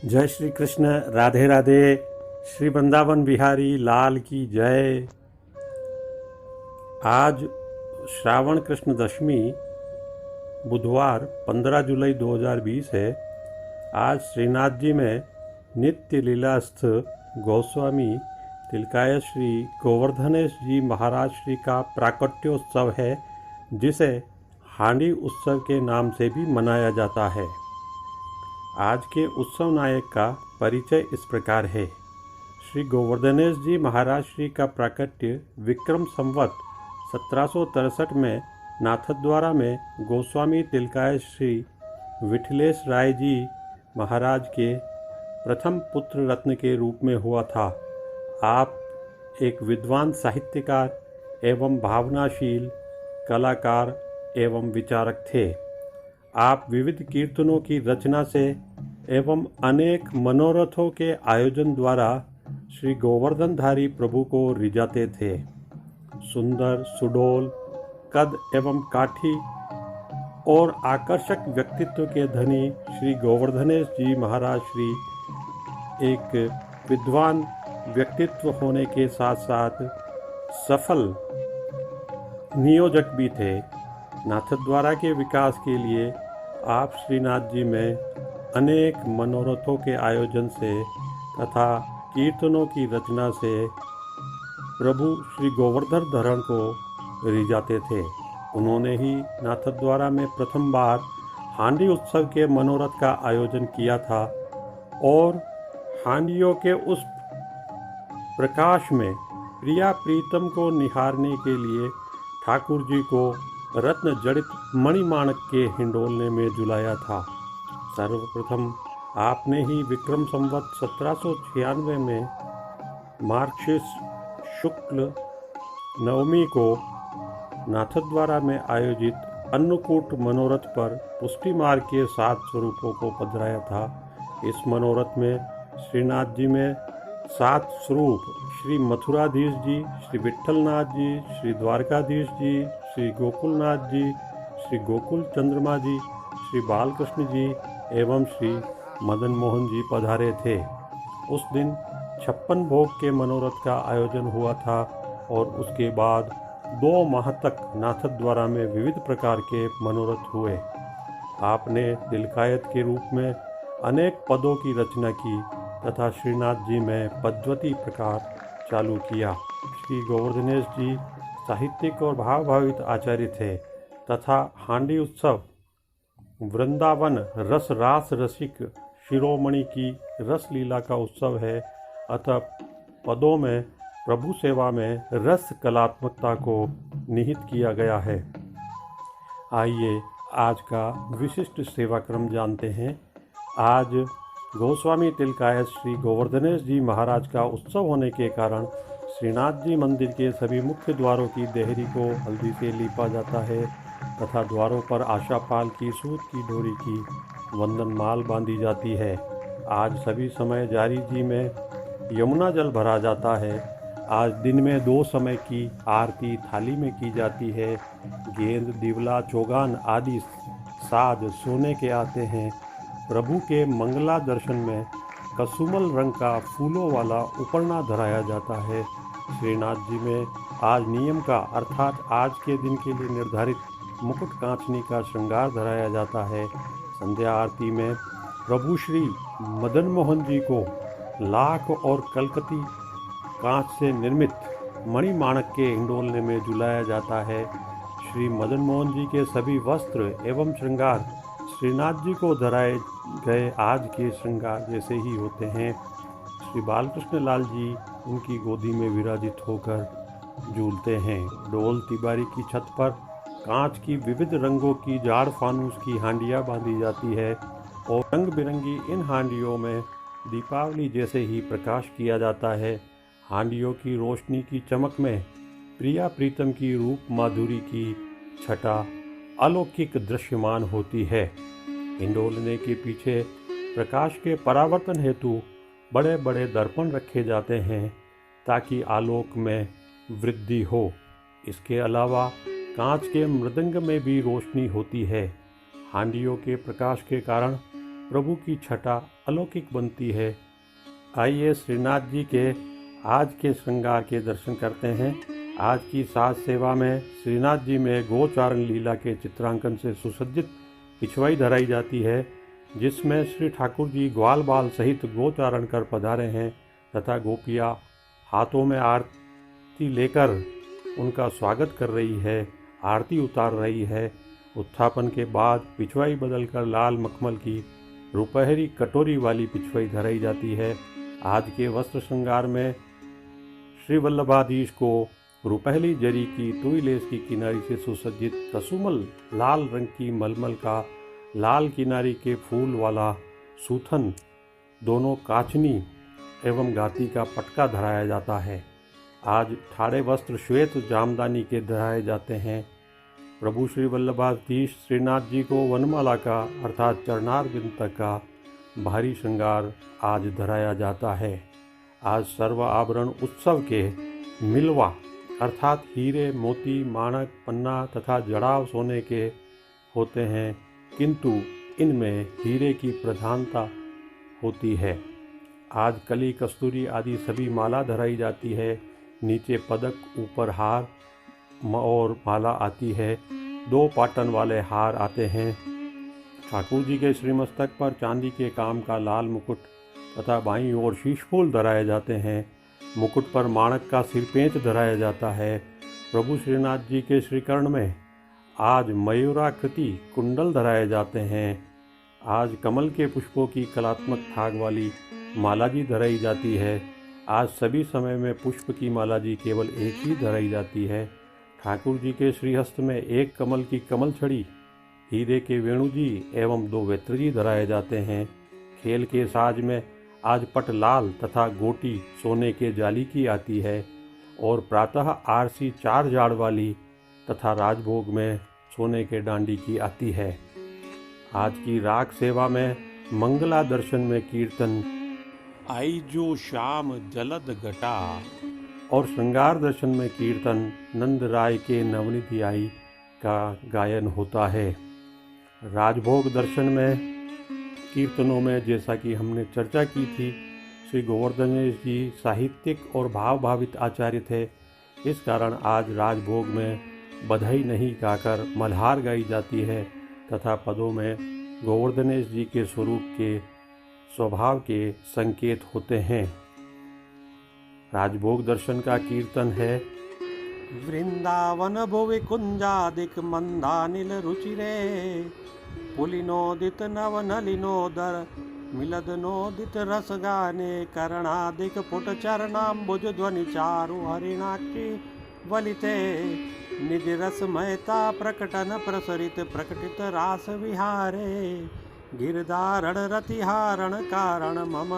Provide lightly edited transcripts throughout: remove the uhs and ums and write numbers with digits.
जय श्री कृष्ण। राधे राधे। श्री वृंदावन बिहारी लाल की जय। आज श्रावण कृष्ण दशमी बुधवार 15 जुलाई 2020 है। आज श्रीनाथ जी में नित्य लीलास्थ गोस्वामी तिलकाय श्री गोवर्धनेश जी महाराज श्री का प्राकट्योत्सव है, जिसे हांडी उत्सव के नाम से भी मनाया जाता है। आज के उत्सव नायक का परिचय इस प्रकार है। श्री गोवर्धनेश जी महाराज श्री का प्राकट्य विक्रम संवत 1763 में नाथद्वारा में गोस्वामी तिलकाय श्री विठलेश राय जी महाराज के प्रथम पुत्र रत्न के रूप में हुआ था। आप एक विद्वान साहित्यकार एवं भावनाशील कलाकार एवं विचारक थे। आप विविध कीर्तनों की रचना से एवं अनेक मनोरथों के आयोजन द्वारा श्री गोवर्धनधारी प्रभु को रिझाते थे। सुंदर, सुडौल कद एवं काठी और आकर्षक व्यक्तित्व के धनी श्री गोवर्धनेश जी महाराज श्री एक विद्वान व्यक्तित्व होने के साथ साथ सफल नियोजक भी थे। नाथद्वारा के विकास के लिए आप श्रीनाथ जी में अनेक मनोरथों के आयोजन से तथा कीर्तनों की रचना से प्रभु श्री गोवर्धन धरण को रिझाते थे। उन्होंने ही नाथद्वारा में प्रथम बार हांडी उत्सव के मनोरथ का आयोजन किया था और हांडियों के उस प्रकाश में प्रिया प्रीतम को निहारने के लिए ठाकुर जी को रत्न जड़ित मणिमाणक के हिंडोलने में झुलाया था। सर्वप्रथम आपने ही विक्रम संवत 1796 में मार्गशीर्ष शुक्ल नवमी को नाथद्वारा में आयोजित अन्नकूट मनोरथ पर पुष्टि मार्ग के 7 स्वरूपों को पधराया था। इस मनोरथ में श्रीनाथ जी में 7 स्वरूप श्री मथुराधीश जी, श्री विट्ठलनाथ जी, श्री द्वारकाधीश जी, श्री गोकुलनाथ जी, श्री गोकुल चंद्रमा जी, श्री बालकृष्ण जी एवं श्री मदन मोहन जी पधारे थे। उस दिन 56 भोग के मनोरथ का आयोजन हुआ था और उसके बाद 2 माह तक नाथद्वारा में विविध प्रकार के मनोरथ हुए। आपने दिलकायत के रूप में अनेक पदों की रचना की तथा श्रीनाथ जी में पद्वती प्रकार चालू किया। श्री गोवर्धनेश जी साहित्यिक और भावभावित आचार्य थे तथा हांडी उत्सव वृंदावन रस रास रसिक शिरोमणि की रस लीला का उत्सव है। अतः पदों में प्रभु सेवा में रस कलात्मकता को निहित किया गया है। आइए आज का विशिष्ट सेवा क्रम जानते हैं। आज गोस्वामी तिलकाय श्री गोवर्धनेश जी महाराज का उत्सव होने के कारण श्रीनाथ जी मंदिर के सभी मुख्य द्वारों की देहरी को हल्दी से लीपा जाता है तथा द्वारों पर आशापाल की सूत की डोरी की वंदन माल बांधी जाती है। आज सभी समय जारी जी में यमुना जल भरा जाता है। आज दिन में 2 समय की आरती थाली में की जाती है। गेंद, दिवला, चौगान आदि साज सोने के आते हैं। प्रभु के मंगला दर्शन में कसुमल रंग का फूलों वाला उपरना धराया जाता है। श्रीनाथ जी में आज नियम का अर्थात आज के दिन के लिए निर्धारित मुकुट कांचनी का श्रृंगार धराया जाता है। संध्या आरती में प्रभु श्री मदन मोहन जी को लाख और कलकती कांच से निर्मित मणिमाणक के हिंडोलने में झुलाया जाता है। श्री मदन मोहन जी के सभी वस्त्र एवं श्रृंगार श्रीनाथ जी को धराए गए आज के श्रृंगार जैसे ही होते हैं। श्री बालकृष्ण लाल जी उनकी गोदी में विराजित होकर झूलते हैं। डोल तिबारी की छत पर कांच की विविध रंगों की जाड़ फानूस की हांडियाँ बांधी जाती है और रंग बिरंगी इन हांडियों में दीपावली जैसे ही प्रकाश किया जाता है। हांडियों की रोशनी की चमक में प्रिया प्रीतम की रूप माधुरी की छटा अलौकिक दृश्यमान होती है। हिंडोलने के पीछे प्रकाश के परावर्तन हेतु बड़े बड़े दर्पण रखे जाते हैं ताकि आलोक में वृद्धि हो। इसके अलावा कांच के मृदंग में भी रोशनी होती है। हांडियों के प्रकाश के कारण प्रभु की छटा अलौकिक बनती है। आइए श्रीनाथ जी के आज के श्रृंगार के दर्शन करते हैं। आज की साज सेवा में श्रीनाथ जी में गोचारण लीला के चित्रांकन से सुसज्जित पिछवाई धराई जाती है, जिसमें श्री ठाकुर जी ग्वाल बाल सहित गोचारण कर पधारे हैं तथा गोपियाँ हाथों में आरती लेकर उनका स्वागत कर रही है, आरती उतार रही है। उत्थापन के बाद पिछवाई बदलकर लाल मखमल की रुपहरी कटोरी वाली पिछवाई धराई जाती है। आज के वस्त्र श्रृंगार में श्री वल्लभाधीश को रुपहली जरी की तुई लेस की किनारी से सुसज्जित कसुमल लाल रंग की मलमल का लाल किनारी के फूल वाला सूथन, दोनों काचनी एवं गाती का पटका धराया जाता है। आज ठाड़े वस्त्र श्वेत जामदानी के धराए जाते हैं। प्रभु श्री वल्लभाधीश श्रीनाथ जी को वनमाला का अर्थात चरणारविंद तक का भारी श्रृंगार आज धराया जाता है। आज सर्व आभरण उत्सव के मिलवा अर्थात हीरे, मोती, माणक, पन्ना तथा जड़ाव सोने के होते हैं, किंतु इनमें हीरे की प्रधानता होती है। आज कली, कस्तूरी आदि सभी माला धराई जाती है। नीचे पदक, ऊपर हार और माला आती है। 2 पाटन वाले हार आते हैं। ठाकुर जी के श्रीमस्तक पर चांदी के काम का लाल मुकुट तथा बाईं ओर शीशफूल धराए जाते हैं। मुकुट पर माणक का सिरपेंच धराया जाता है। प्रभु श्रीनाथ जी के श्रीकर्ण में आज मयूराकृति कुंडल धराए जाते हैं। आज कमल के पुष्पों की कलात्मक थाग वाली माला जी धराई जाती है। आज सभी समय में पुष्प की माला जी केवल एक ही धराई जाती है। ठाकुर जी के श्रीहस्त में एक कमल की कमल छड़ी, हीरे के वेणु जी एवं 2 वेत्र जी धराए जाते हैं। खेल के साज में आज पट लाल तथा गोटी सोने के जाली की आती है और प्रातः आरसी 4 जाड़ वाली तथा राजभोग में सोने के डांडी की आती है। आज की राग सेवा में मंगला दर्शन में कीर्तन आई जो श्याम जलद घटा और श्रृंगार दर्शन में कीर्तन नंद राय के नवनिधि आई का गायन होता है। राजभोग दर्शन में कीर्तनों में जैसा कि हमने चर्चा की थी, श्री गोवर्धनेश जी साहित्यिक और भाव भावित आचार्य थे। इस कारण आज राजभोग में बधाई नहीं गाकर मल्हार गाई जाती है तथा पदों में गोवर्धनेश जी के स्वरूप के स्वभाव के संकेत होते हैं। राजभोग दर्शन का कीर्तन है। वृंदावन भुवि कुंजादिक मंदानिल रुचिरे पुलिनोदित नव नलिनोदर मिलदनोदित रस गाने करणादिक पुट चरणाम्बुज ध्वनि चारु हरिणाक्षी वलिते निज रसमयता प्रकटन प्रसरित प्रकटित रास विहारे गिरधारण रतिहारण कारण मम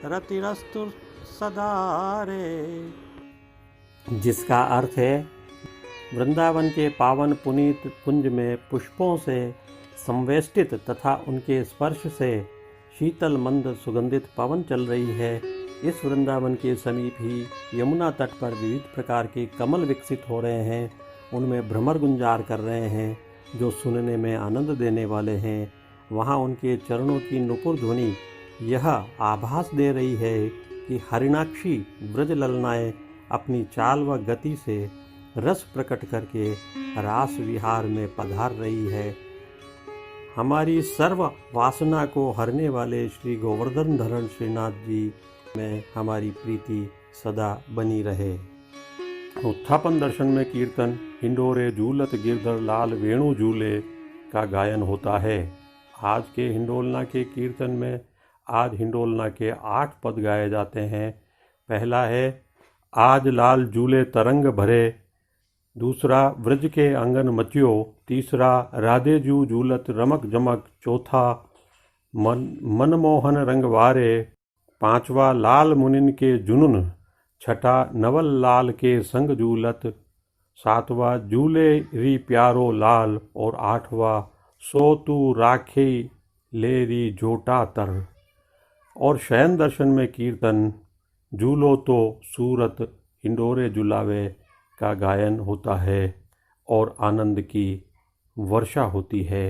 रतिरस्तु सदारे। जिसका अर्थ है वृंदावन के पावन पुनीत कुंज में पुष्पों से संवेष्टित तथा उनके स्पर्श से शीतल मंद सुगंधित पवन चल रही है। इस वृंदावन के समीप ही यमुना तट पर विविध प्रकार के कमल विकसित हो रहे हैं। उनमें भ्रमर गुंजार कर रहे हैं जो सुनने में आनंद देने वाले हैं। वहाँ उनके चरणों की नुपुर ध्वनि यह आभास दे रही है कि हरिणाक्षी ब्रज ललनाएं अपनी चाल व गति से रस प्रकट करके रास विहार में पधार रही है। हमारी सर्व वासना को हरने वाले श्री गोवर्धन धरण श्रीनाथ जी में हमारी प्रीति सदा बनी रहे। उत्थापन दर्शन में कीर्तन हिंडोरे झूलत गिरधर लाल वेणु झूले का गायन होता है। आज के हिंडोलना के कीर्तन में आज हिंडोलना के 8 पद गाए जाते हैं। पहला है आज लाल झूले तरंग भरे, दूसरा व्रज के आंगन मचियो, तीसरा राधे जू झूलत रमक जमक, चौथा मनमोहन रंग वारे, पांचवा लाल मुनिन के जुनून, छठा नवल लाल के संग झूलत, सातवां झूले री प्यारो लाल और आठवां सो तू राखे लेरी जोटा तर। और शयन दर्शन में कीर्तन झूलो तो सूरत हिंडोरे झुलावे का गायन होता है और आनंद की वर्षा होती है।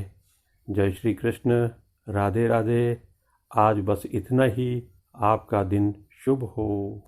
जय श्री कृष्ण, राधे राधे। आज बस इतना ही। आपका दिन शुभ हो।